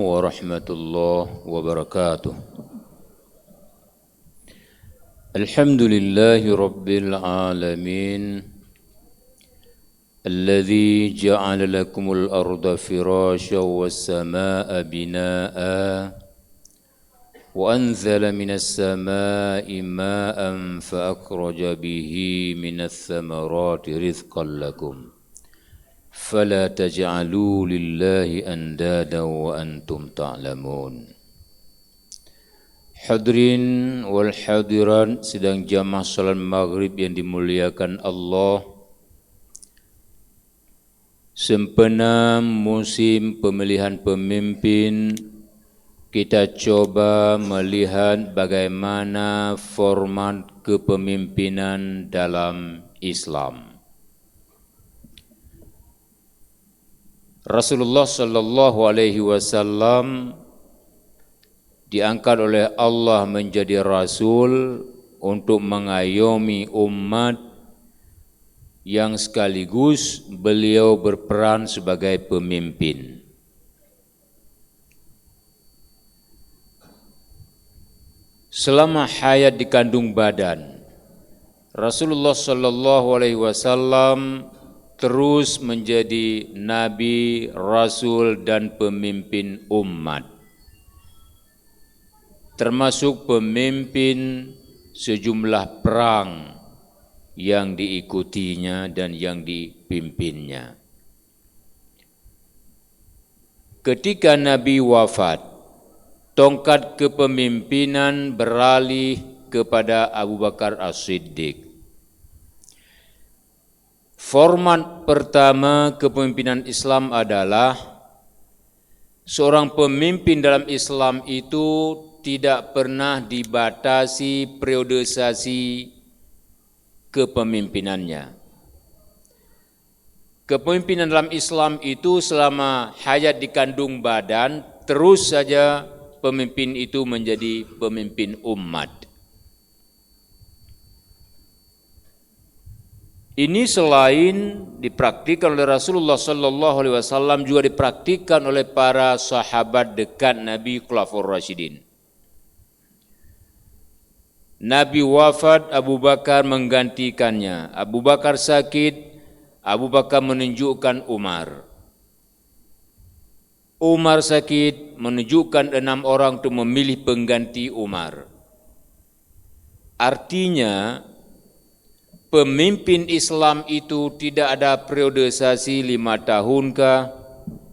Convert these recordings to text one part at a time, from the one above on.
warahmatullahi wabarakatuh. Alhamdulillahi rabbil alamin alladzi ja'ala lakumul arda firasyan was samaa'a binaa'a wa anzala minas samaa'i maa'an fa akhraja bihi minas thamarati rizqan lakum فلا تجعلوا لله أندادا وأنتم تعلمون. Hadirin wal hadirat sedang jamaah salat maghrib yang dimuliakan Allah. Sempena musim pemilihan pemimpin, kita coba melihat bagaimana format kepemimpinan dalam Islam. Rasulullah sallallahu alaihi wasallam diangkat oleh Allah menjadi rasul untuk mengayomi umat yang sekaligus beliau berperan sebagai pemimpin. Selama hayat di kandung badan, Rasulullah sallallahu alaihi wasallam terus menjadi nabi, rasul dan pemimpin umat. Termasuk pemimpin sejumlah perang yang diikutinya dan yang dipimpinnya. Ketika Nabi wafat, tongkat kepemimpinan beralih kepada Abu Bakar As-Siddiq. Format pertama kepemimpinan Islam adalah seorang pemimpin dalam Islam itu tidak pernah dibatasi periodisasi kepemimpinannya. Kepemimpinan dalam Islam itu selama hayat di kandung badan, terus saja pemimpin itu menjadi pemimpin umat. Ini selain dipraktikkan oleh Rasulullah sallallahu alaihi wasallam juga dipraktikkan oleh para sahabat dekat Nabi Khulafaur Rasyidin. Nabi wafat, Abu Bakar menggantikannya. Abu Bakar sakit, Abu Bakar menunjukkan Umar. Umar sakit, menunjukkan 6 orang untuk memilih pengganti Umar. Artinya pemimpin Islam itu tidak ada periodisasi 5 tahunkah,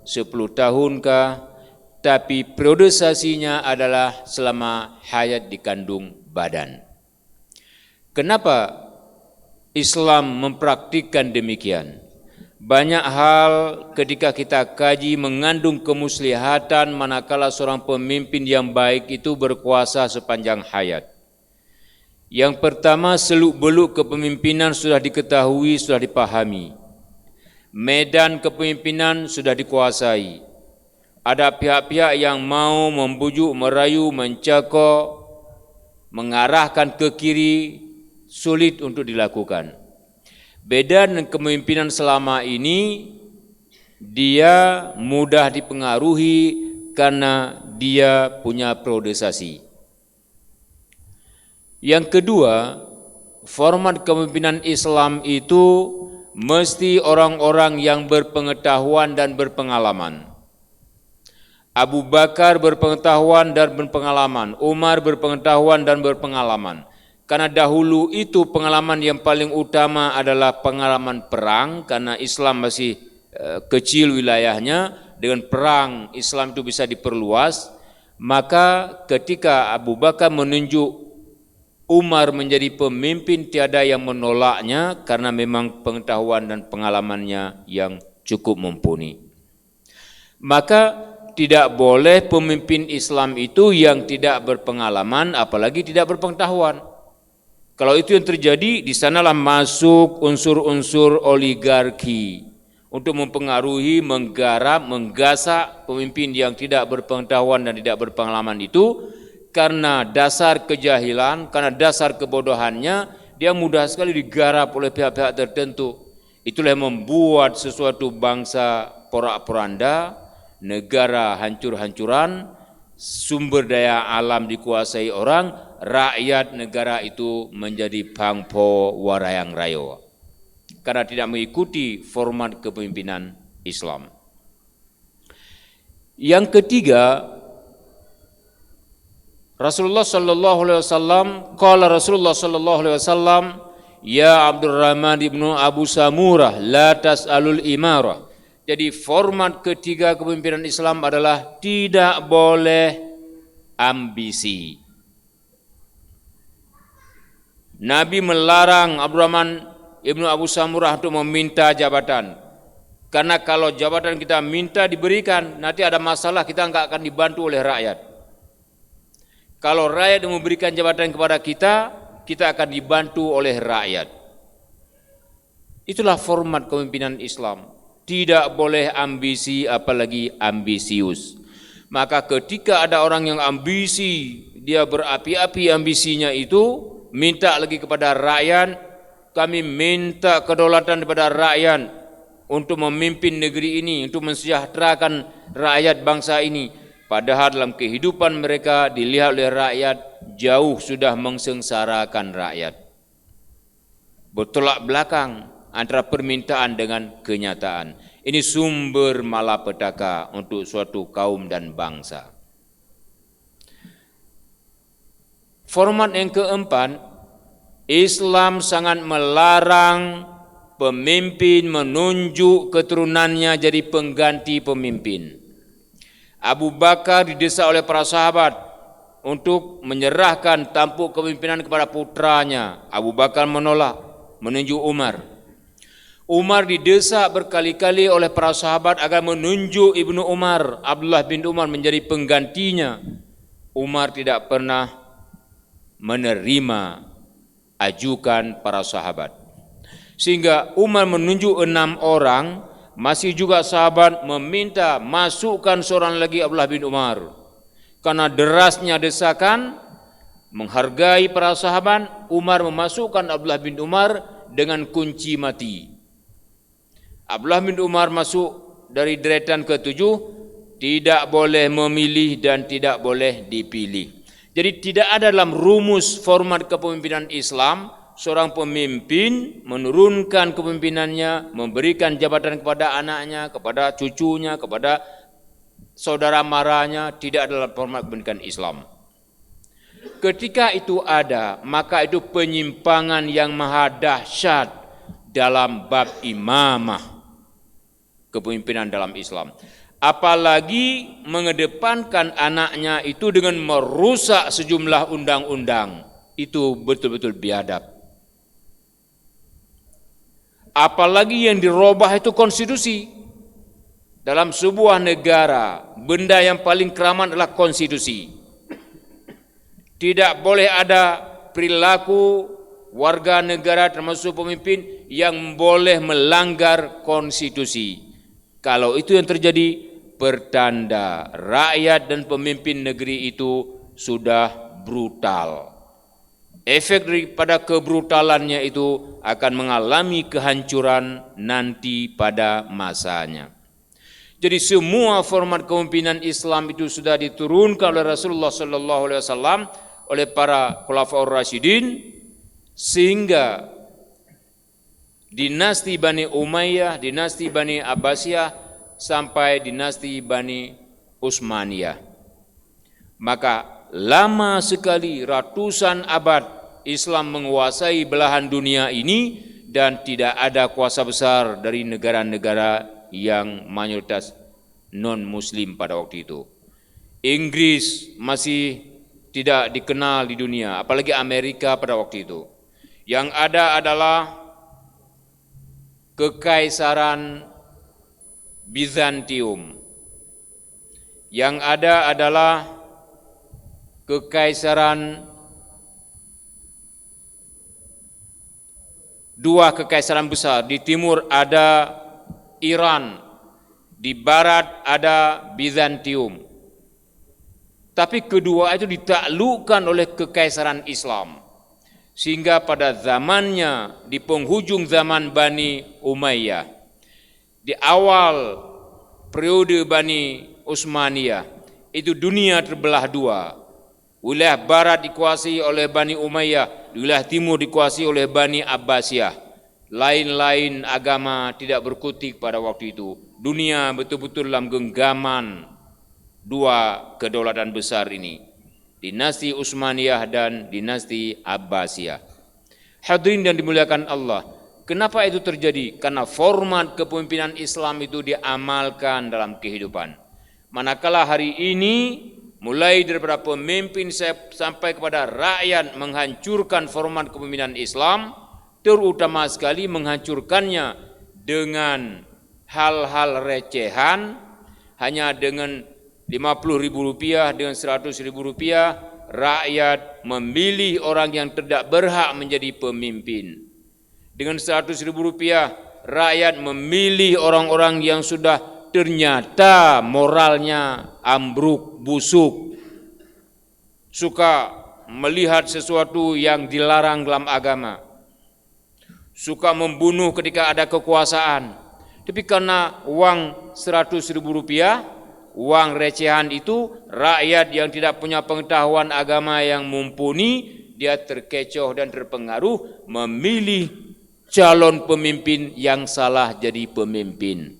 10 tahunkah, tapi periodisasinya adalah selama hayat di kandung badan. Kenapa Islam mempraktikkan demikian? Banyak hal ketika kita kaji mengandung kemuslihatan manakala seorang pemimpin yang baik itu berkuasa sepanjang hayat. Yang pertama, seluk-beluk kepemimpinan sudah diketahui, sudah dipahami. Medan kepemimpinan sudah dikuasai. Ada pihak-pihak yang mau membujuk, merayu, mencakok, mengarahkan ke kiri, sulit untuk dilakukan. Beda dengan kepemimpinan selama ini, dia mudah dipengaruhi karena dia punya periodisasi. Yang kedua, format kepemimpinan Islam itu mesti orang-orang yang berpengetahuan dan berpengalaman. Abu Bakar berpengetahuan dan berpengalaman, Umar berpengetahuan dan berpengalaman. Karena dahulu itu pengalaman yang paling utama adalah pengalaman perang, karena Islam masih kecil wilayahnya, dengan perang Islam itu bisa diperluas. Maka ketika Abu Bakar menunjuk Umar menjadi pemimpin, tiada yang menolaknya karena memang pengetahuan dan pengalamannya yang cukup mumpuni. Maka tidak boleh pemimpin Islam itu yang tidak berpengalaman, apalagi tidak berpengetahuan. Kalau itu yang terjadi, di sanalah masuk unsur-unsur oligarki untuk mempengaruhi, menggarap, menggasak pemimpin yang tidak berpengetahuan dan tidak berpengalaman itu. Karena dasar kejahilan, karena dasar kebodohannya, dia mudah sekali digarap oleh pihak-pihak tertentu. Itulah yang membuat sesuatu bangsa porak-poranda, negara hancur-hancuran, sumber daya alam dikuasai orang, rakyat negara itu menjadi pangpo warayang rayo karena tidak mengikuti format kepemimpinan Islam. Yang ketiga, Rasulullah sallallahu alaihi wasallam, qala Rasulullah sallallahu alaihi wasallam, ya Abdurrahman ibnu Abu Samurah, la tas'alul imarah. Jadi format ketiga kepemimpinan Islam adalah tidak boleh ambisi. Nabi melarang Abdurrahman ibnu Abu Samurah untuk meminta jabatan. Karena kalau jabatan kita minta diberikan, nanti ada masalah, kita enggak akan dibantu oleh rakyat. Kalau rakyat memberikan jabatan kepada kita, kita akan dibantu oleh rakyat. Itulah format kepemimpinan Islam. Tidak boleh ambisi, apalagi ambisius. Maka ketika ada orang yang ambisi, dia berapi-api ambisinya itu, minta lagi kepada rakyat, kami minta kedaulatan kepada rakyat untuk memimpin negeri ini, untuk mensejahterakan rakyat bangsa ini. Padahal dalam kehidupan mereka dilihat oleh rakyat jauh sudah mengsengsarakan rakyat. Bertolak belakang antara permintaan dengan kenyataan. Ini sumber malapetaka untuk suatu kaum dan bangsa. Format yang keempat, Islam sangat melarang pemimpin menunjuk keturunannya jadi pengganti pemimpin. Abu Bakar didesak oleh para sahabat untuk menyerahkan tampuk kepemimpinan kepada putranya. Abu Bakar menolak, menunjuk Umar. Umar didesak berkali-kali oleh para sahabat agar menunjuk Ibnu Umar, Abdullah bin Umar menjadi penggantinya. Umar tidak pernah menerima ajukan para sahabat. Sehingga Umar menunjuk 6 orang, masih juga sahabat meminta masukkan seorang lagi Abdullah bin Umar. Karena derasnya desakan, menghargai para sahabat, Umar memasukkan Abdullah bin Umar dengan kunci mati. Abdullah bin Umar masuk dari deretan ke-7, tidak boleh memilih dan tidak boleh dipilih. Jadi tidak ada dalam rumus format kepemimpinan Islam seorang pemimpin menurunkan kepemimpinannya, memberikan jabatan kepada anaknya, kepada cucunya, kepada saudara maranya, tidak dalam format kepemimpinan Islam. Ketika itu ada, maka itu penyimpangan yang maha dahsyat dalam bab imamah kepemimpinan dalam Islam. Apalagi mengedepankan anaknya itu dengan merusak sejumlah undang-undang, itu betul-betul biadab. Apalagi yang dirubah itu konstitusi. Dalam sebuah negara, benda yang paling keramat adalah konstitusi. Tidak boleh ada perilaku warga negara termasuk pemimpin yang boleh melanggar konstitusi. Kalau itu yang terjadi, pertanda rakyat dan pemimpin negeri itu sudah brutal. Efek daripada kebrutalannya itu akan mengalami kehancuran nanti pada masanya. Jadi semua format kepemimpinan Islam itu sudah diturunkan oleh Rasulullah sallallahu alaihi wasallam oleh para khulafaur rasyidin, sehingga dinasti Bani Umayyah, dinasti Bani Abbasiyah sampai dinasti Bani Utsmaniyah. Maka lama sekali, ratusan abad Islam menguasai belahan dunia ini dan tidak ada kuasa besar dari negara-negara yang mayoritas non-muslim pada waktu itu. Inggris masih tidak dikenal di dunia, apalagi Amerika pada waktu itu. Yang ada adalah Kekaisaran Bizantium. Yang ada adalah dua kekaisaran besar. Di timur ada Iran, di barat ada Bizantium. Tapi kedua itu ditaklukkan oleh kekaisaran Islam. Sehingga pada zamannya, di penghujung zaman Bani Umayyah, di awal periode Bani Utsmaniyah, itu dunia terbelah dua. Wilayah barat dikuasai oleh Bani Umayyah, wilayah timur dikuasai oleh Bani Abbasiyah. Lain-lain agama tidak berkutik pada waktu itu. Dunia betul-betul dalam genggaman dua kedaulatan besar ini, dinasti Utsmaniyah dan dinasti Abbasiyah. Hadirin yang dimuliakan Allah, kenapa itu terjadi? Karena format kepemimpinan Islam itu diamalkan dalam kehidupan. Manakala hari ini mulai daripada pemimpin sampai kepada rakyat menghancurkan format kepemimpinan Islam, terutama sekali menghancurkannya dengan hal-hal recehan, hanya dengan Rp50.000, dengan Rp100.000, rakyat memilih orang yang tidak berhak menjadi pemimpin. Dengan Rp100.000, rakyat memilih orang-orang yang sudah ternyata moralnya ambruk, busuk, suka melihat sesuatu yang dilarang dalam agama, suka membunuh ketika ada kekuasaan. Tapi karena uang Rp100.000, uang recehan itu, rakyat yang tidak punya pengetahuan agama yang mumpuni, dia terkecoh dan terpengaruh memilih calon pemimpin yang salah jadi pemimpin.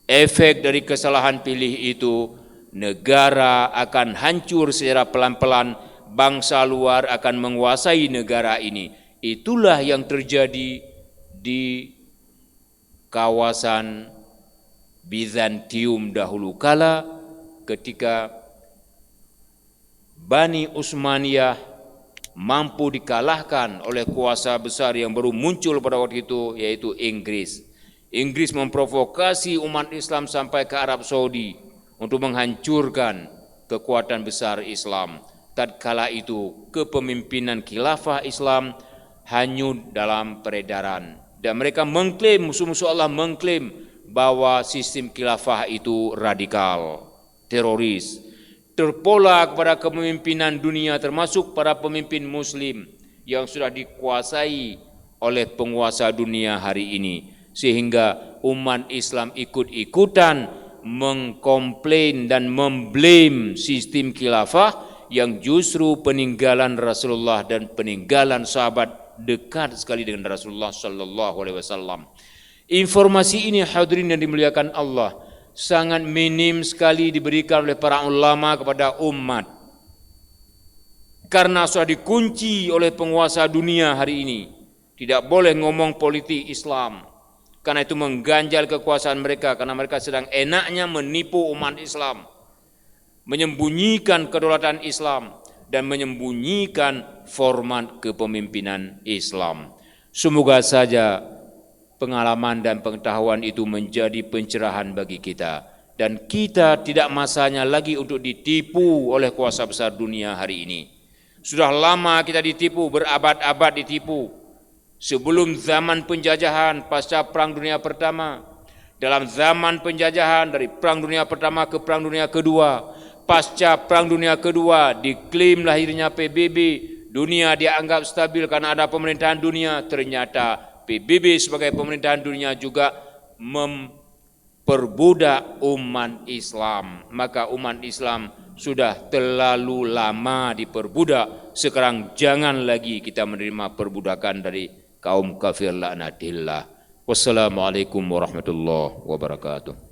Efek dari kesalahan pilih itu, negara akan hancur secara pelan-pelan, bangsa luar akan menguasai negara ini. Itulah yang terjadi di kawasan Bizantium dahulu kala ketika Bani Utsmaniyah mampu dikalahkan oleh kuasa besar yang baru muncul pada waktu itu, yaitu Inggris. Inggris memprovokasi umat Islam sampai ke Arab Saudi untuk menghancurkan kekuatan besar Islam. Tatkala itu kepemimpinan khilafah Islam hanyut dalam peredaran, dan mereka mengklaim, musuh-musuh Allah mengklaim bahwa sistem khilafah itu radikal, teroris, terpola kepada kepemimpinan dunia, termasuk para pemimpin muslim yang sudah dikuasai oleh penguasa dunia hari ini, sehingga umat Islam ikut-ikutan mengkomplain dan memblame sistem khilafah yang justru peninggalan Rasulullah dan peninggalan sahabat dekat sekali dengan Rasulullah sallallahu alaihi wasallam. Informasi ini, hadirin yang dimuliakan Allah, sangat minim sekali diberikan oleh para ulama kepada umat, karena sudah dikunci oleh penguasa dunia hari ini. Tidak boleh ngomong politik Islam, karena itu mengganjal kekuasaan mereka, karena mereka sedang enaknya menipu umat Islam, menyembunyikan kedaulatan Islam dan menyembunyikan format kepemimpinan Islam. Semoga saja pengalaman dan pengetahuan itu menjadi pencerahan bagi kita, dan kita tidak masanya lagi untuk ditipu oleh kuasa besar dunia hari ini. Sudah lama kita ditipu, berabad-abad ditipu. Sebelum zaman penjajahan, pasca Perang Dunia Pertama, dalam zaman penjajahan dari Perang Dunia Pertama ke Perang Dunia Kedua, pasca Perang Dunia Kedua diklaim lahirnya PBB, dunia dianggap stabil karena ada pemerintahan dunia. Ternyata PBB sebagai pemerintahan dunia juga memperbudak umat Islam. Maka umat Islam sudah terlalu lama diperbudak. Sekarang jangan lagi kita menerima perbudakan dari kaum kafir laknatillah. Wassalamualaikum warahmatullahi wabarakatuh.